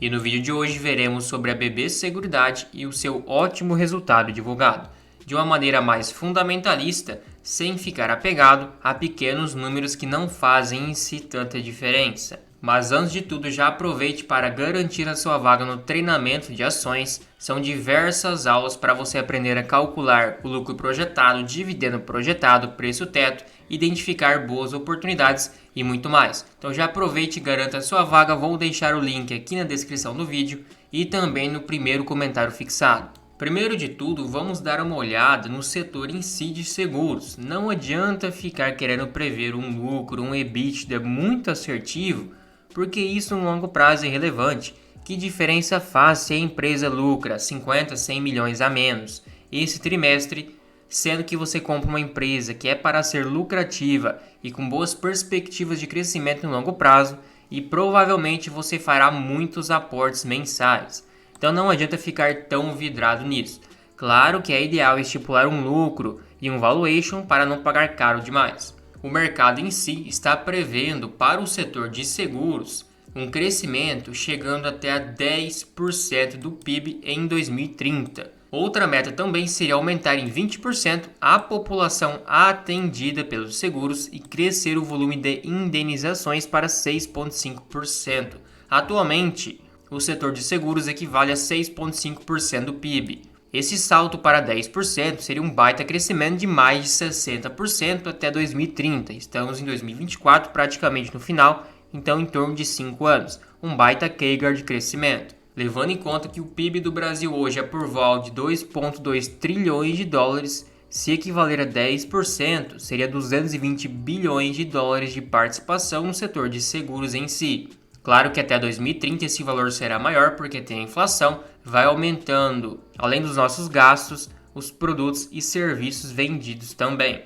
E no vídeo de hoje veremos sobre a BB Seguridade e o seu ótimo resultado divulgado, de uma maneira mais fundamentalista, sem ficar apegado a pequenos números que não fazem em si tanta diferença. Mas antes de tudo, já aproveite para garantir a sua vaga no treinamento de ações. São diversas aulas para você aprender a calcular o lucro projetado, dividendo projetado, preço teto, identificar boas oportunidades e muito mais. Então já aproveite e garanta a sua vaga. Vou deixar o link aqui na descrição do vídeo e também no primeiro comentário fixado. Primeiro de tudo, vamos dar uma olhada no setor em si de seguros. Não adianta ficar querendo prever um lucro, um EBITDA muito assertivo, porque isso no longo prazo é irrelevante. Que diferença faz se a empresa lucra 50, 100 milhões a menos esse trimestre, sendo que você compra uma empresa que é para ser lucrativa e com boas perspectivas de crescimento no longo prazo, e provavelmente você fará muitos aportes mensais. Então não adianta ficar tão vidrado nisso. Claro que é ideal estipular um lucro e um valuation para não pagar caro demais. O mercado em si está prevendo para o setor de seguros um crescimento chegando até a 10% do PIB em 2030. Outra meta também seria aumentar em 20% a população atendida pelos seguros e crescer o volume de indenizações para 6,5%. Atualmente, o setor de seguros equivale a 6,5% do PIB. Esse salto para 10% seria um baita crescimento de mais de 60% até 2030. Estamos em 2024, praticamente no final, então em torno de 5 anos. Um baita CAGR de crescimento. Levando em conta que o PIB do Brasil hoje é por volta de 2,2 trilhões de dólares, se equivaler a 10%, seria 220 bilhões de dólares de participação no setor de seguros em si. Claro que até 2030 esse valor será maior porque tem a inflação, vai aumentando, além dos nossos gastos, os produtos e serviços vendidos também.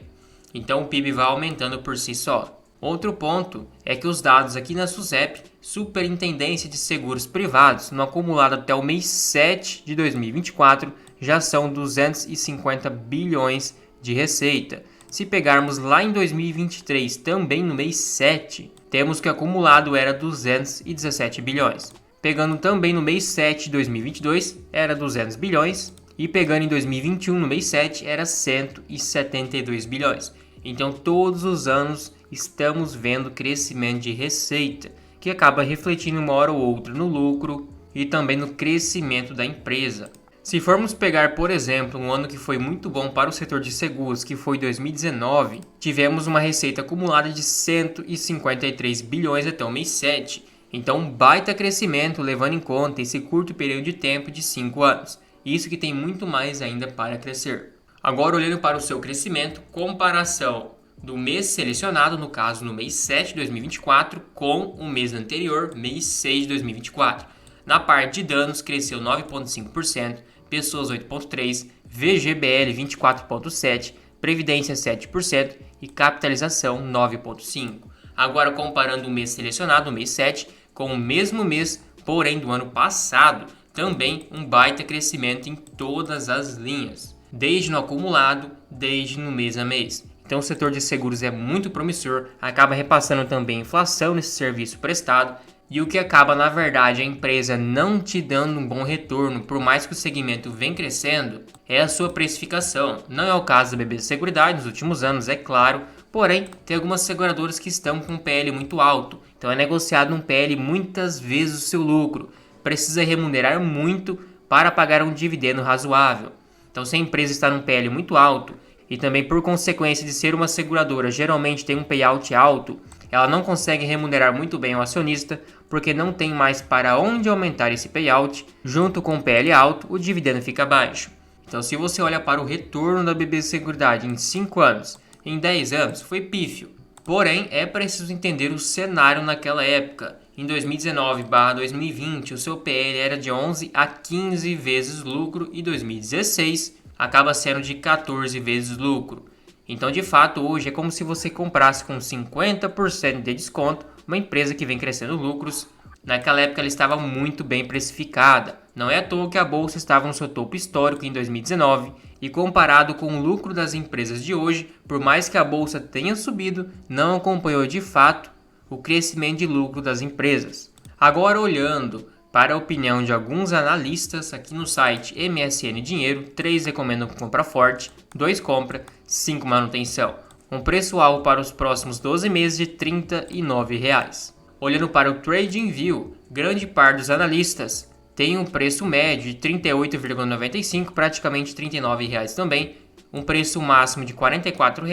Então o PIB vai aumentando por si só. Outro ponto é que os dados aqui na SUSEP, Superintendência de Seguros Privados, no acumulado até o mês 7 de 2024, já são 250 bilhões de receita. Se pegarmos lá em 2023, também no mês 7, temos que o acumulado era 217 bilhões. Pegando também no mês 7 de 2022, era 200 bilhões. E pegando em 2021, no mês 7, era 172 bilhões. Então, todos os anos estamos vendo crescimento de receita, que acaba refletindo uma hora ou outra no lucro e também no crescimento da empresa. Se formos pegar, por exemplo, um ano que foi muito bom para o setor de seguros, que foi 2019, tivemos uma receita acumulada de 153 bilhões até o mês 7. Então, um baita crescimento levando em conta esse curto período de tempo de 5 anos. Isso que tem muito mais ainda para crescer. Agora, olhando para o seu crescimento, comparação do mês selecionado, no caso no mês 7 de 2024, com o mês anterior, mês 6 de 2024. Na parte de danos, cresceu 9,5%, pessoas 8,3%, VGBL 24,7%, Previdência 7% e capitalização 9,5%. Agora, comparando o mês selecionado, o mês 7, com o mesmo mês, porém do ano passado, também um baita crescimento em todas as linhas, desde no acumulado, desde no mês a mês. Então o setor de seguros é muito promissor, acaba repassando também inflação nesse serviço prestado, e o que acaba, na verdade, a empresa não te dando um bom retorno, por mais que o segmento venha crescendo, é a sua precificação. Não é o caso da BB Seguridade nos últimos anos, é claro, porém, tem algumas seguradoras que estão com um PL muito alto, então é negociado um PL muitas vezes o seu lucro, precisa remunerar muito para pagar um dividendo razoável. Então se a empresa está num PL muito alto, e também por consequência de ser uma seguradora geralmente tem um payout alto, ela não consegue remunerar muito bem o acionista, porque não tem mais para onde aumentar esse payout. Junto com o PL alto, o dividendo fica baixo. Então se você olha para o retorno da BB Seguridade em 5 anos, em 10 anos, foi pífio. Porém, é preciso entender o cenário naquela época. Em 2019/2020, o seu PL era de 11 a 15 vezes lucro e 2016 acaba sendo de 14 vezes lucro. Então, de fato, hoje é como se você comprasse com 50% de desconto uma empresa que vem crescendo lucros. Naquela época ela estava muito bem precificada. Não é à toa que a bolsa estava no seu topo histórico em 2019 e comparado com o lucro das empresas de hoje, por mais que a bolsa tenha subido, não acompanhou de fato o crescimento de lucro das empresas. Agora olhando Para a opinião de alguns analistas, aqui no site MSN Dinheiro, 3 recomendam compra forte, 2 compra, 5 manutenção. Um preço-alvo para os próximos 12 meses de R$ 39. Olhando para o TradingView, grande parte dos analistas tem um preço médio de R$ 38,95, praticamente R$ 39 também, um preço máximo de R$ 44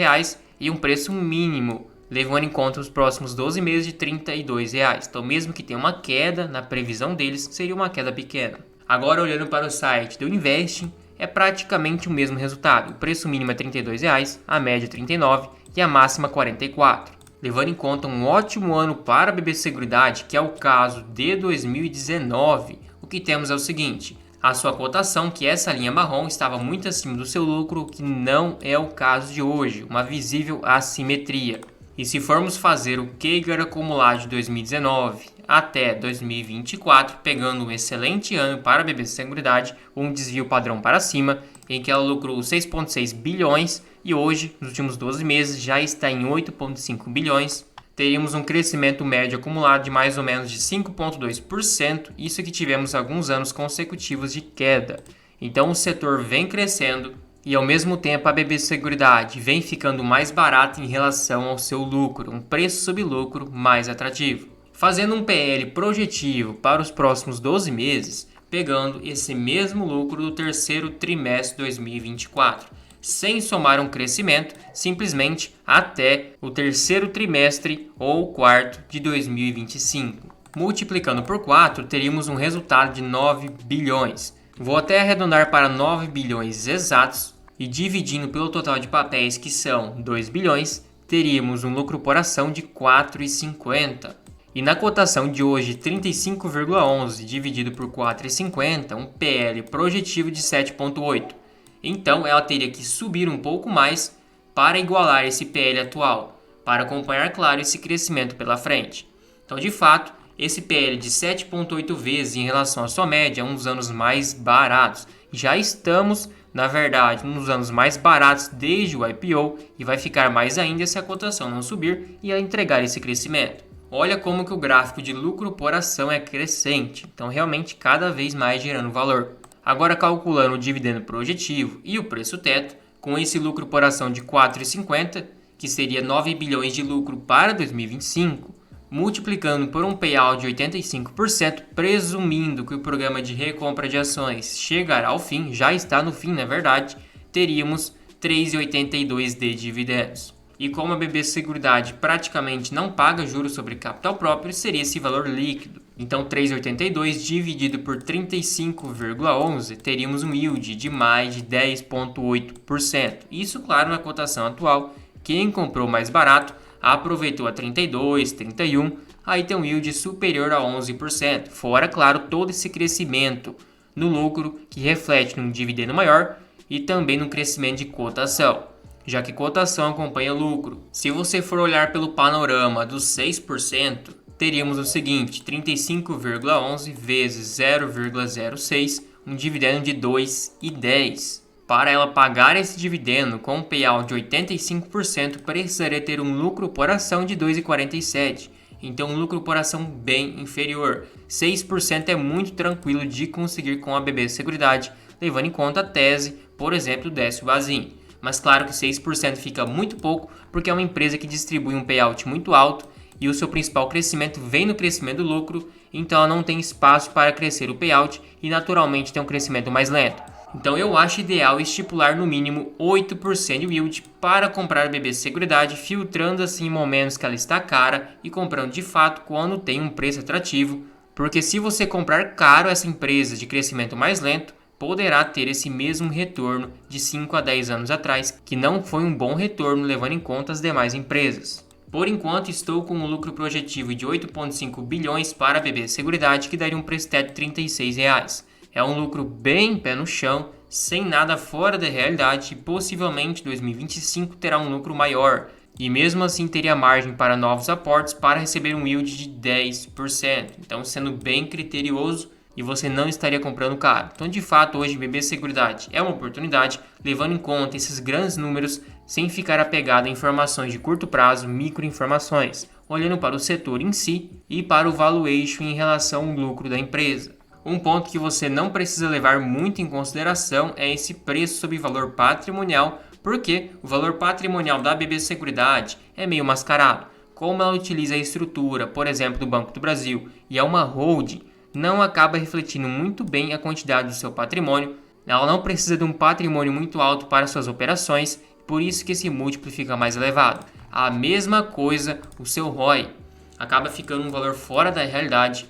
e um preço mínimo, levando em conta os próximos 12 meses de R$ 32. Então, mesmo que tenha uma queda, na previsão deles, seria uma queda pequena. Agora, olhando para o site do Investing, é praticamente o mesmo resultado. O preço mínimo é R$ 32, a média é 39 e a máxima 44. Levando em conta um ótimo ano para a BB Seguridade, que é o caso de 2019, o que temos é o seguinte: a sua cotação, que essa linha marrom, estava muito acima do seu lucro, o que não é o caso de hoje, uma visível assimetria. E se formos fazer o CAGR acumulado de 2019 até 2024, pegando um excelente ano para a BB Seguridade, um desvio padrão para cima, em que ela lucrou 6,6 bilhões e hoje, nos últimos 12 meses, já está em 8,5 bilhões. Teríamos um crescimento médio acumulado de mais ou menos de 5,2%, isso que tivemos alguns anos consecutivos de queda. Então o setor vem crescendo e ao mesmo tempo a BB Seguridade vem ficando mais barata em relação ao seu lucro, um preço sobre lucro mais atrativo. Fazendo um PL projetivo para os próximos 12 meses, pegando esse mesmo lucro do terceiro trimestre de 2024, sem somar um crescimento, simplesmente até o terceiro trimestre ou quarto de 2025. Multiplicando por 4, teríamos um resultado de 9 bilhões. Vou até arredondar para 9 bilhões exatos e dividindo pelo total de papéis, que são 2 bilhões, teríamos um lucro por ação de R$ 4,50. E na cotação de hoje, 35,11 dividido por 4,50, um PL projetivo de 7,8. Então ela teria que subir um pouco mais para igualar esse PL atual, para acompanhar, claro, esse crescimento pela frente. Então, de fato, esse PL de 7,8 vezes em relação à sua média é um dos anos mais baratos. Já estamos, na verdade, nos anos mais baratos desde o IPO e vai ficar mais ainda se a cotação não subir e entregar esse crescimento. Olha como que o gráfico de lucro por ação é crescente, então realmente cada vez mais gerando valor. Agora, calculando o dividendo projetivo e o preço teto, com esse lucro por ação de R$ 4,50, que seria 9 bilhões de lucro para 2025, multiplicando por um payout de 85%, presumindo que o programa de recompra de ações chegará ao fim, já está no fim na verdade, teríamos 3,82 de dividendos. E como a BB Seguridade praticamente não paga juros sobre capital próprio, seria esse valor líquido. Então 3,82 dividido por 35,11 teríamos um yield de mais de 10,8%. Isso, claro, na cotação atual. Quem comprou mais barato aproveitou a 32, 31, aí tem um yield superior a 11%. Fora, claro, todo esse crescimento no lucro que reflete num dividendo maior e também no crescimento de cotação, já que cotação acompanha lucro. Se você for olhar pelo panorama dos 6%, teríamos o seguinte: 35,11 vezes 0,06, um dividendo de 2,10. Para ela pagar esse dividendo com um payout de 85%, precisaria ter um lucro por ação de 2,47. Então um lucro por ação bem inferior. 6% é muito tranquilo de conseguir com a BB Seguridade, levando em conta a tese, por exemplo, do Décio Bazin. Mas claro que 6% fica muito pouco, porque é uma empresa que distribui um payout muito alto e o seu principal crescimento vem no crescimento do lucro, então ela não tem espaço para crescer o payout e naturalmente tem um crescimento mais lento. Então eu acho ideal estipular no mínimo 8% de yield para comprar a BB Seguridade, filtrando assim momentos que ela está cara e comprando de fato quando tem um preço atrativo, porque se você comprar caro essa empresa de crescimento mais lento, poderá ter esse mesmo retorno de 5 a 10 anos atrás, que não foi um bom retorno levando em conta as demais empresas. Por enquanto, estou com um lucro projetivo de 8,5 bilhões para a BB Seguridade, que daria um preço teto de R$ 36. É um lucro bem pé no chão, sem nada fora da realidade, e possivelmente 2025 terá um lucro maior. E mesmo assim teria margem para novos aportes para receber um yield de 10%. Então, sendo bem criterioso, e você não estaria comprando caro. Então, de fato, hoje BB Seguridade é uma oportunidade, levando em conta esses grandes números, sem ficar apegado a informações de curto prazo, microinformações. olhando para o setor em si e para o valuation em relação ao lucro da empresa. Um ponto que você não precisa levar muito em consideração é esse preço sobre valor patrimonial, porque o valor patrimonial da BB Seguridade é meio mascarado. Como ela utiliza a estrutura, por exemplo, do Banco do Brasil e é uma holding, não acaba refletindo muito bem a quantidade do seu patrimônio. Ela não precisa de um patrimônio muito alto para suas operações, por isso que esse múltiplo fica mais elevado. A mesma coisa, o seu ROI acaba ficando um valor fora da realidade,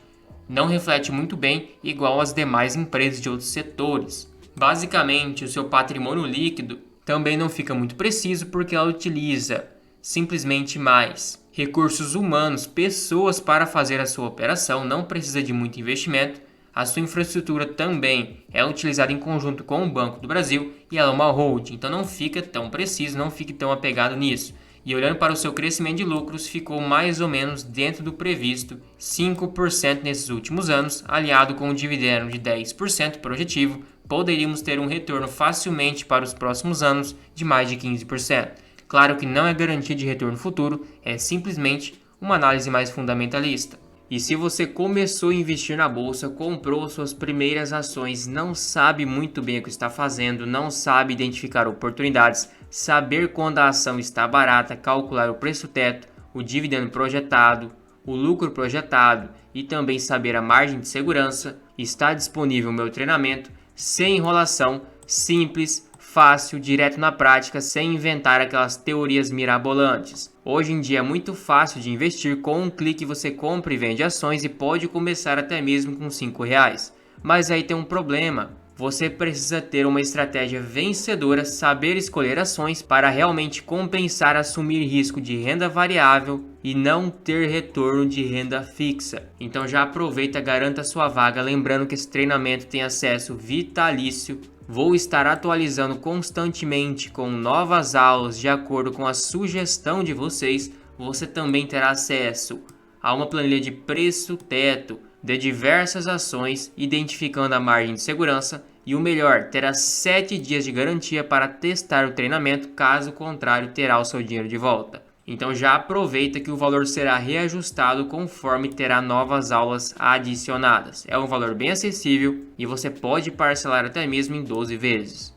não reflete muito bem igual às demais empresas de outros setores. Basicamente, o seu patrimônio líquido também não fica muito preciso porque ela utiliza simplesmente mais recursos humanos, pessoas para fazer a sua operação, não precisa de muito investimento. A sua infraestrutura também é utilizada em conjunto com o Banco do Brasil e ela é uma holding, então não fica tão preciso, não fique tão apegado nisso. E olhando para o seu crescimento de lucros, ficou mais ou menos dentro do previsto, 5% nesses últimos anos, aliado com um dividendo de 10% projetivo, poderíamos ter um retorno facilmente para os próximos anos de mais de 15%. Claro que não é garantia de retorno futuro, é simplesmente uma análise mais fundamentalista. E se você começou a investir na bolsa, comprou suas primeiras ações, não sabe muito bem o que está fazendo, não sabe identificar oportunidades, saber quando a ação está barata, calcular o preço teto, o dividendo projetado, o lucro projetado e também saber a margem de segurança, está disponível o meu treinamento, sem enrolação, simples, fácil, direto na prática, sem inventar aquelas teorias mirabolantes. Hoje em dia é muito fácil de investir, com um clique você compra e vende ações e pode começar até mesmo com R$5. Mas aí tem um problema, você precisa ter uma estratégia vencedora, saber escolher ações para realmente compensar assumir risco de renda variável e não ter retorno de renda fixa. Então já aproveita, garanta sua vaga, lembrando que esse treinamento tem acesso vitalício. Vou estar atualizando constantemente com novas aulas de acordo com a sugestão de vocês. Você também terá acesso a uma planilha de preço teto de diversas ações, identificando a margem de segurança. E o melhor, terá 7 dias de garantia para testar o treinamento, caso contrário terá o seu dinheiro de volta. Então já aproveita que o valor será reajustado conforme terá novas aulas adicionadas. É um valor bem acessível e você pode parcelar até mesmo em 12 vezes.